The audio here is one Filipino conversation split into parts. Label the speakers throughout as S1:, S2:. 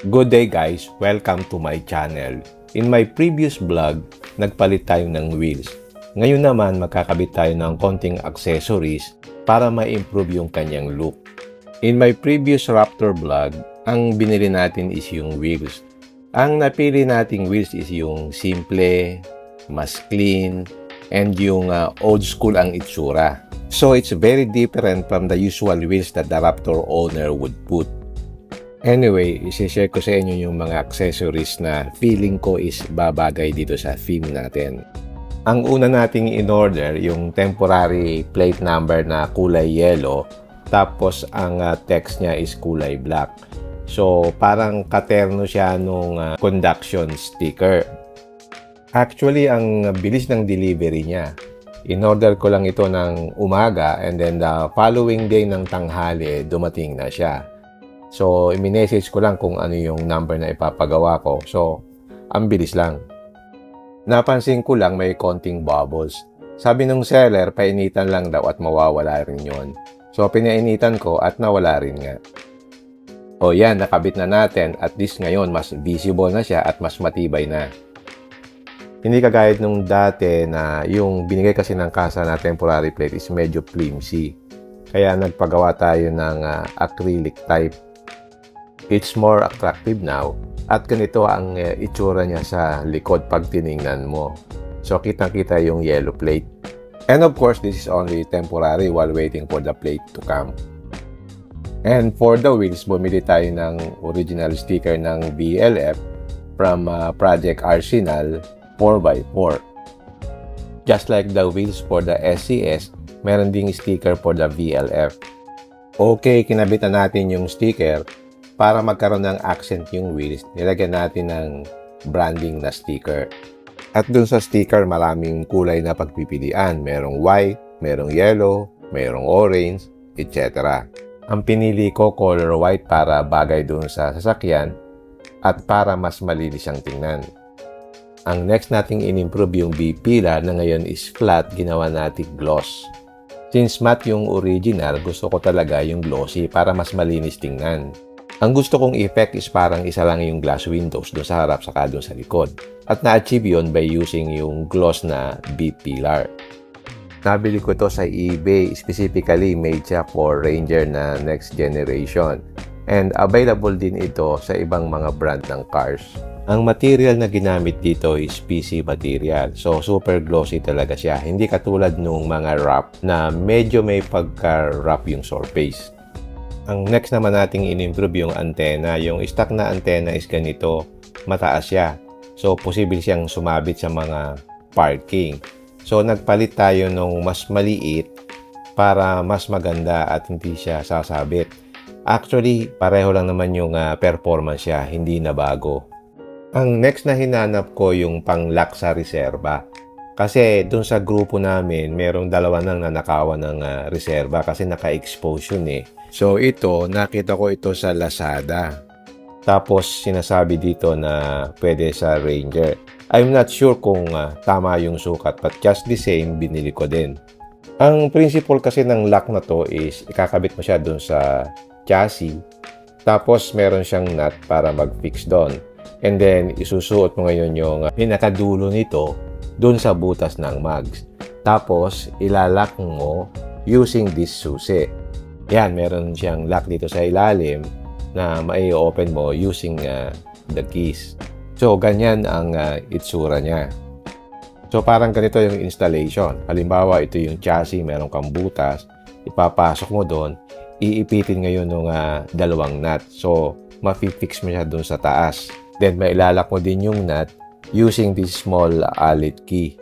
S1: Good day guys! Welcome to my channel. In my previous vlog, nagpalit tayo ng wheels. Ngayon naman magkakabit tayo ng konting accessories para ma-improve yung kanyang look. In my previous Raptor vlog, ang binili natin is yung wheels. Ang napili nating wheels is yung simple, mas clean, and yung old school ang itsura. So it's very different from the usual wheels that the Raptor owner would put. Anyway, isi-share ko sa inyo yung mga accessories na feeling ko is babagay dito sa theme natin. Ang una nating in-order, yung temporary plate number na kulay yellow, tapos ang text niya is kulay black. So, parang katerno siya nung conduction sticker. Actually, ang bilis ng delivery niya. In-order ko lang ito ng umaga and then the following day ng tanghali, dumating na siya. So, i-message ko lang kung ano yung number na ipapagawa ko. So, ang bilis lang. Napansin ko lang may konting bubbles. Sabi nung seller, painitan lang daw at mawawala rin yon. So, pinainitan ko at nawala rin nga. O yan, nakabit na natin. At least ngayon, mas visible na siya at mas matibay na. Hindi kagaya nung dati na yung binigay kasi ng kasa na temporary plate is medyo flimsy. Kaya nagpagawa tayo ng acrylic type. It's more attractive now at ganito ang itsura niya sa likod pag tiningnan mo. So kitang-kita yung yellow plate. And of course, this is only temporary while waiting for the plate to come. And for the wheels, bumili tayo ng original sticker ng VLF from Project Arsenal 4x4. Just like the wheels for the SCS, meron ding sticker for the VLF. Okay, kinabitan natin yung sticker. Para magkaroon ng accent yung wheels, nilagyan natin ng branding na sticker. At dun sa sticker, maraming kulay na pagpipilian. Merong white, merong yellow, merong orange, etc. Ang pinili ko color white para bagay dun sa sasakyan at para mas malinis siyang tingnan. Ang next nating in-improve yung B-pillar na ngayon is flat, ginawa natin gloss. Since matte yung original, gusto ko talaga yung glossy para mas malinis tingnan. Ang gusto kong effect is parang isa lang yung glass windows doon sa harap saka doon sa likod. At na-achieve yun by using yung gloss na B-pillar. Nabili ko ito sa eBay, specifically made siya for Ranger na next generation. And available din ito sa ibang mga brand ng cars. Ang material na ginamit dito is PC material. So super glossy talaga siya. Hindi katulad nung mga wrap na medyo may pagka-wrap yung surface. Ang next naman nating in-improve yung antena. Yung stock na antena is ganito, mataas siya. So, posible siyang sumabit sa mga parking. So, nagpalit tayo ng mas maliit para mas maganda at hindi siya sasabit. Actually, pareho lang naman yung performance siya, hindi na bago. Ang next na hinanap ko yung pang-lock sa reserba. Kasi dun sa grupo namin, merong dalawa nang nanakawan ng reserba kasi naka-expose yun eh. So ito, nakita ko ito sa Lazada. Tapos sinasabi dito na pwede sa Ranger. I'm not sure kung tama yung sukat but just the same, binili ko din. Ang principle kasi ng lock na to is ikakabit mo siya dun sa chassis. Tapos meron siyang nut para mag-fix doon. And then isusuot mo ngayon yung pinakadulo nito dun sa butas ng mags. Tapos ilalak mo using this susi. Yan, meron siyang lock dito sa ilalim na mai-open mo using the keys. So, ganyan ang itsura niya. So, parang ganito yung installation. Halimbawa, ito yung chassis, meron kang butas. Ipapasok mo doon, iipitin ngayon ng dalawang nut. So, ma-fix mo siya doon sa taas. Then, mailalak mo din yung nut using this small allet key.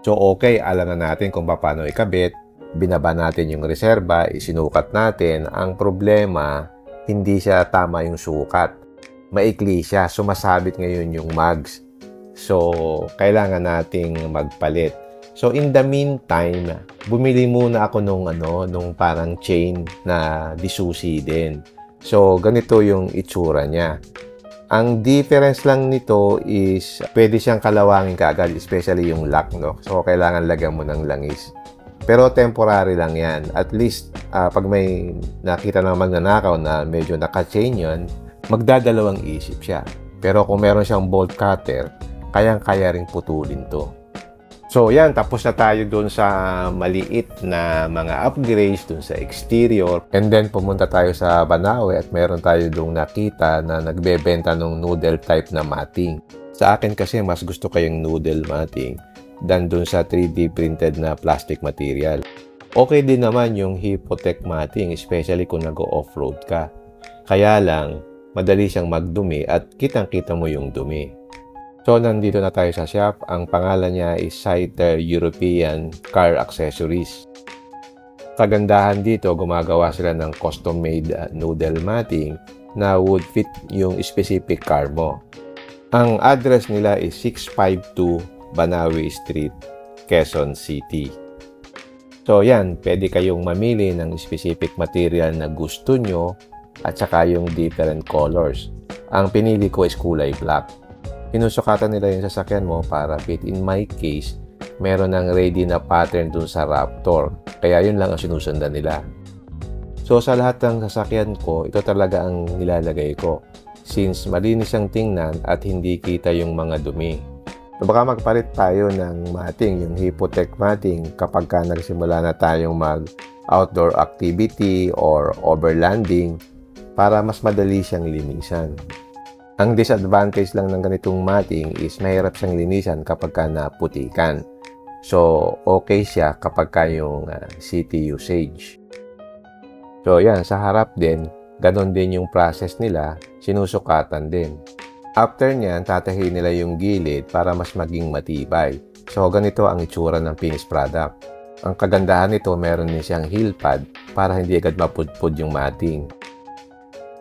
S1: So, okay, alam na natin kung paano ikabit. Binaba natin yung reserba, isinukat natin. Ang problema, hindi siya tama yung sukat. Maikli siya, sumasabit ngayon yung mags. So, kailangan nating magpalit. So, in the meantime, bumili muna ako nung parang chain na disusi din. So, ganito yung itsura niya. Ang difference lang nito is pwede siyang kalawangin kaagad, especially yung lock, no? So, kailangan lagyan mo ng langis. Pero temporary lang yan. At least, pag may nakita na magnanakaw na medyo naka-chain yun, magdadalawang isip siya. Pero kung meron siyang bolt cutter, kayang-kaya ring putulin to. So yan, tapos na tayo dun sa maliit na mga upgrades dun sa exterior. And then pumunta tayo sa Banawe at meron tayo dun nakita na nagbebenta ng noodle type na matting. Sa akin kasi mas gusto ko yung noodle matting than dun sa 3D printed na plastic material. Okay din naman yung Hypotec matting, especially kung nag-off-road ka. Kaya lang, madali siyang magdumi at kitang-kita mo yung dumi. So, nandito na tayo sa shop. Ang pangalan niya is Scyther European Car Accessories. Kagandahan dito, gumagawa sila ng custom-made noodle matting na would fit yung specific car mo. Ang address nila is 652 Banawe Street, Quezon City. So, yan. Pwede kayong mamili ng specific material na gusto nyo at saka yung different colors. Ang pinili ko is kulay black. Sinusukatan nila yung sasakyan mo para fit. In my case, meron ng ready na pattern dun sa Raptor. Kaya yun lang ang sinusundan nila. So sa lahat ng sasakyan ko, ito talaga ang nilalagay ko. Since malinis ang tingnan at hindi kita yung mga dumi. So baka magpalit tayo ng matting, yung Hypotec matting kapag ka nagsimula na tayong mag-outdoor activity or overlanding para mas madali siyang linisan. Ang disadvantage lang ng ganitong matting is mahirap siyang linisan kapag ka naputikan. So, okay siya kapag ka yung city usage. So, yan. Sa harap din, ganon din yung process nila. Sinusukatan din. After nyan, tatahiin nila yung gilid para mas maging matibay. So, ganito ang itsura ng finished product. Ang kagandahan nito, meron din siyang heel pad para hindi agad mapudpud yung matting.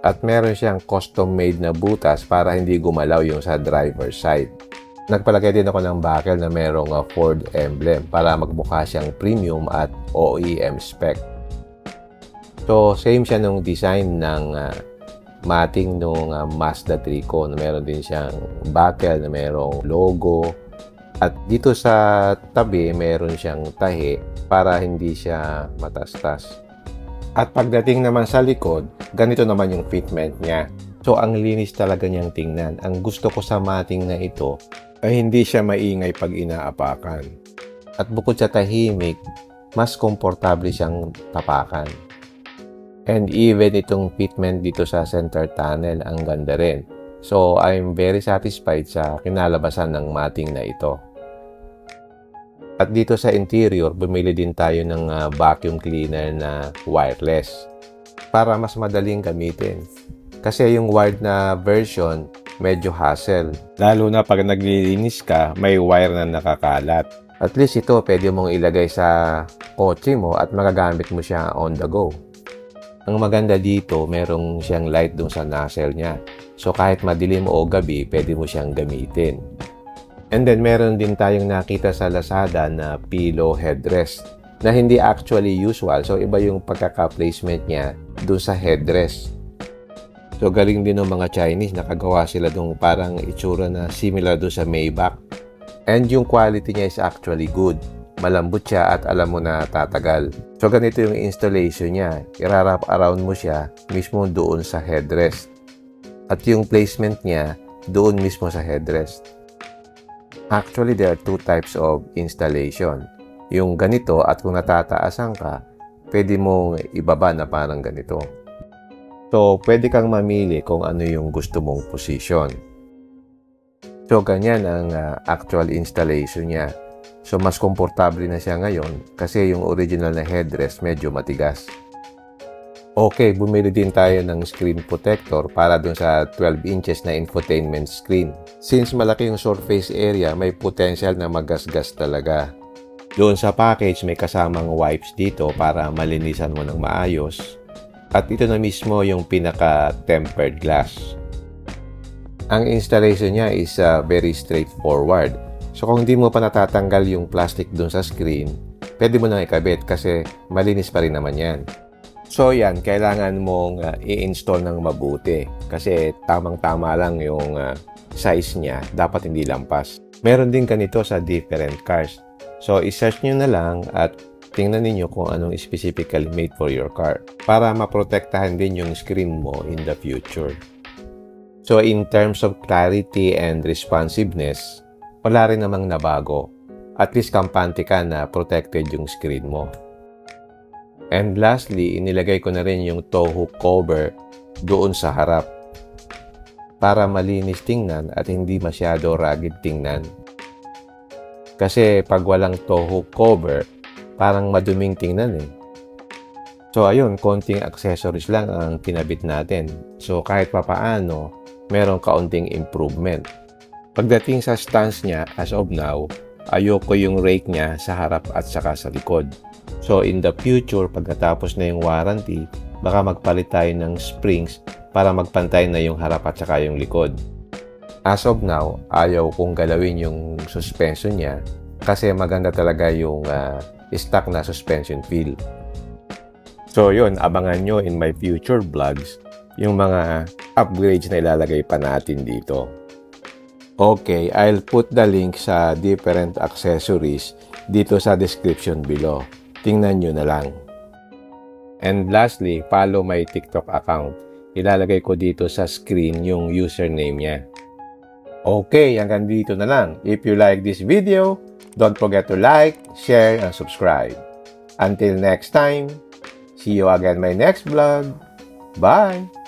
S1: At meron siyang custom-made na butas para hindi gumalaw yung sa driver's side. Nagpalagay din ako ng buckle na merong Ford emblem para magmukha siyang premium at OEM spec. So, same siya nung design ng matting nung Mazda 3 ko na meron din siyang buckle na merong logo. At dito sa tabi, meron siyang tahi para hindi siya matastas. At pagdating naman sa likod, ganito naman yung fitment niya. So, ang linis talaga niyang tingnan. Ang gusto ko sa matting na ito ay hindi siya maingay pag inaapakan. At bukod sa tahimik, mas komportable siyang tapakan. And even itong fitment dito sa center tunnel, ang ganda rin. So, I'm very satisfied sa kinalabasan ng matting na ito. At dito sa interior, bumili din tayo ng vacuum cleaner na wireless para mas madaling gamitin. Kasi yung wired na version, medyo hassle. Lalo na pag naglilinis ka, may wire na nakakalat. At least ito, pwede mong ilagay sa kotse mo at magagamit mo siya on the go. Ang maganda dito, merong siyang light dun sa nozzle niya. So kahit madilim o gabi, pwede mo siyang gamitin. And then, meron din tayong nakita sa Lazada na pillow headrest na hindi actually usual. So, iba yung pagkaka-placement niya dun sa headrest. So, galing din ng mga Chinese. Nakagawa sila dun parang itsura na similar dun sa Maybach. And yung quality niya is actually good. Malambot siya at alam mo na tatagal. So, ganito yung installation niya. I-wrap around mo siya mismo doon sa headrest. At yung placement niya doon mismo sa headrest. Actually, there are two types of installation. Yung ganito at kung natataasan ka, pwede mong ibaba na parang ganito. So, pwede kang mamili kung ano yung gusto mong position. So, ganyan ang actual installation niya. So, mas komportable na siya ngayon kasi yung original na headrest medyo matigas. Okay, bumili din tayo ng screen protector para dun sa 12 inches na infotainment screen. Since malaki yung surface area, may potential na magasgas talaga. Doon sa package, may kasamang wipes dito para malinisan mo ng maayos. At ito na mismo yung pinaka-tempered glass. Ang installation niya is very straightforward. So kung hindi mo pa natatanggal yung plastic doon sa screen, pwede mo nang ikabit kasi malinis pa rin naman yan. So yan, kailangan mong i-install ng mabuti kasi tamang-tama lang yung size niya, dapat hindi lampas. Meron din ganito sa different cars. So i-search nyo na lang at tingnan ninyo kung anong specifically made for your car para maprotektahan din yung screen mo in the future. So in terms of clarity and responsiveness, wala rin namang nabago. At least kampante ka na protected yung screen mo. And lastly, inilagay ko na rin yung toe hook cover doon sa harap para malinis tingnan at hindi masyado rugged tingnan. Kasi pag walang toe hook cover, parang maduming tingnan eh. So ayun, konting accessories lang ang kinabit natin. So kahit papaano, merong kaunting improvement. Pagdating sa stance niya, as of now, ayoko yung rake niya sa harap at saka sa likod. So in the future, pagkatapos na yung warranty, baka magpalit tayo ng springs para magpantay na yung harap at saka yung likod. As of now, ayaw kong galawin yung suspension niya kasi maganda talaga yung stock na suspension feel. So yun, abangan nyo in my future vlogs yung mga upgrades na ilalagay pa natin dito. Okay, I'll put the link sa different accessories dito sa description below. Tingnan nyo na lang. And lastly, follow my TikTok account. Ilalagay ko dito sa screen yung username niya. Okay, hanggang dito na lang. If you like this video, don't forget to like, share, and subscribe. Until next time, see you again in my next vlog. Bye!